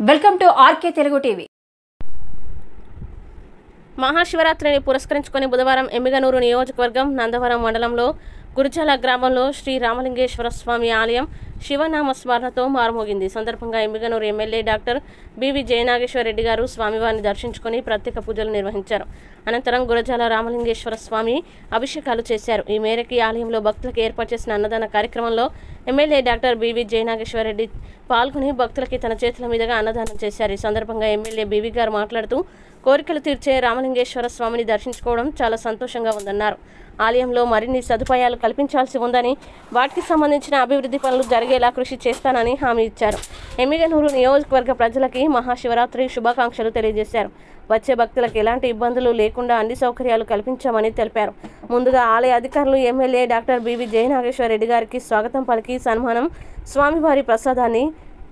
Welcome to RK Telugu TV. మహాశివరాత్రిని పురస్కరించుకొని బుధవారం ఎమ్మిగనూరు నియోజకవర్గం నందవరం మండలంలో గురుజాల గ్రామంలో శ్రీ రామలింగేశ్వర స్వామి ఆలయం శివనామ స్మరణతో మారుమోగింది. సందర్భంగా Emmiganur MLA doctor BV Jayanageswara Reddy గారు స్వామివారిని దర్శించుకుని ప్రత్యేక పూజలు నిర్వహించారు. అనంతరం గురజాల రామలింగేశ్వర స్వామి అభిషేకాలు చేశారు. ఈ మేరకు ఆలయంలో భక్తులకు ఏర్పాటు చేసిన అన్నదాన కార్యక్రమంలో MLA doctor BV Jayanageswara Reddy పాల్గొని భక్తులకి తన చేతుల మీదుగా అన్నదానం చేశారు. ఈ సందర్భంగా ఎమ్మెల్యే బివి గారు మాట్లాడుతూ కోరికలు తీర్చే రామలింగేశ్వర స్వామిని దర్శించుకోవడం చాలా సంతోషంగా ఉందన్నారు. ఆలయంలో మరిన్ని సదుపాయాలు కల్పించాల్సి ఉందని, వాటికి సంబంధించిన అభివృద్ధి పనులు జరిగేలా కృషి చేస్తానని హామీ ఇచ్చారు. ఎమ్మిగనూరు నియోజకవర్గ ప్రజలకి మహాశివరాత్రి శుభాకాంక్షలు తెలియజేశారు. వచ్చే భక్తులకు ఎలాంటి ఇబ్బందులు లేకుండా అన్ని సౌకర్యాలు కల్పించామని తెలిపారు. ముందుగా ఆలయ అధికారులు MLA doctor BV Jayanageswara Reddy గారికి స్వాగతం పలికి సన్మానం, స్వామివారి ప్రసాదాన్ని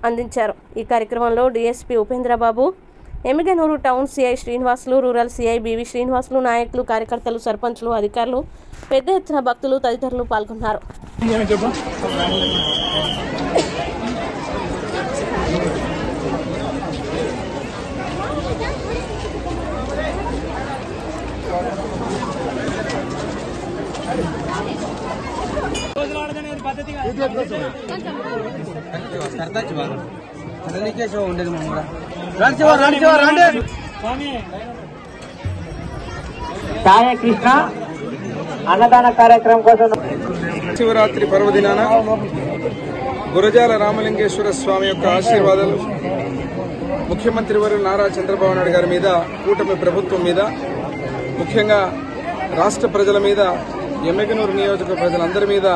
అందించారు. ఈ కార్యక్రమంలో DSP Upendrababu, Emmiganur town CI Srinivasulu, rural CI BV Srinivasulu, నాయకులు, కార్యకర్తలు, సర్పంచులు, అధికారులు, పెద్ద ఎత్తున భక్తులు తదితరులు పాల్గొన్నారు. కృష్ణ అన్నదాన కార్యక్రమం కోసం శివరాత్రి పర్వదినాన గురజాల రామలింగేశ్వర స్వామి యొక్క ఆశీర్వాదాలు ముఖ్యమంత్రి వర్యులు నారా చంద్రబాబు నాయుడు గారి మీద, కూటమి ప్రభుత్వం మీద, ముఖ్యంగా రాష్ట్ర ప్రజల మీద, ఎమ్మిగనూరు నియోజక ప్రజలందరి మీద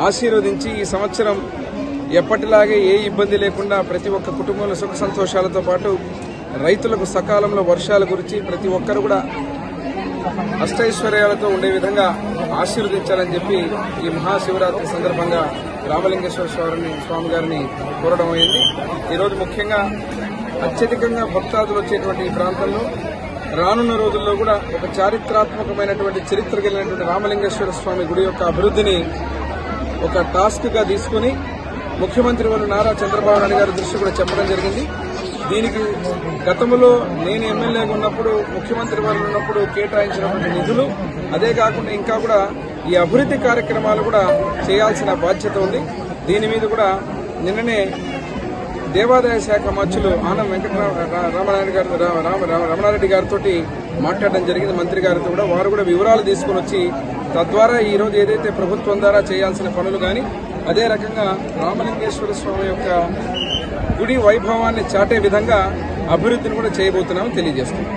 ఆశీర్వదించి ఈ సంవత్సరం ఎప్పటిలాగే ఏ ఇబ్బంది లేకుండా ప్రతి ఒక్క కుటుంబంలో సుఖ సంతోషాలతో పాటు రైతులకు సకాలంలో వర్షాలు కురిచి ప్రతి ఒక్కరు కూడా అష్టైశ్వర్యాలతో ఉండే విధంగా ఆశీర్వదించాలని చెప్పి ఈ మహాశివరాత్రి సందర్భంగా రామలింగేశ్వర స్వామి గారిని కోరడం అయింది. ఈరోజు ముఖ్యంగా అత్యధికంగా భక్తాదులు వచ్చేటువంటి ఈ ప్రాంతంలో రానున్న రోజుల్లో కూడా ఒక చారిత్రాత్మకమైనటువంటి చరిత్ర కలిగినటువంటి రామలింగేశ్వర స్వామి గుడి యొక్క అభివృద్ధిని ఒక టాస్క్ గా తీసుకుని ముఖ్యమంత్రి వర్యులు నారా చంద్రబాబు నాయుడు గారి దృష్టి కూడా చెప్పడం జరిగింది. దీనికి గతంలో నేను ఎమ్మెల్యేగా ఉన్నప్పుడు, ముఖ్యమంత్రి వర్యులు ఉన్నప్పుడు కేటాయించినటువంటి నిధులు, అదే కాకుండా ఇంకా కూడా ఈ అభివృద్ధి కార్యక్రమాలు కూడా చేయాల్సిన బాధ్యత ఉంది. దీని మీద కూడా నిన్ననే దేవాదాయ శాఖ మంత్రులు ఆనం రమణారెడ్డి గారితో మాట్లాడడం జరిగింది. మంత్రి గారితో కూడా వారు కూడా వివరాలు తీసుకుని వచ్చి తద్వారా ఈ రోజు ఏదైతే ప్రభుత్వం ద్వారా చేయాల్సిన పనులు కానీ, అదే రకంగా రామలింగేశ్వర స్వామి యొక్క గుడి వైభవాన్ని చాటే విధంగా అభివృద్ధిని కూడా చేయబోతున్నామని తెలియజేస్తున్నాం.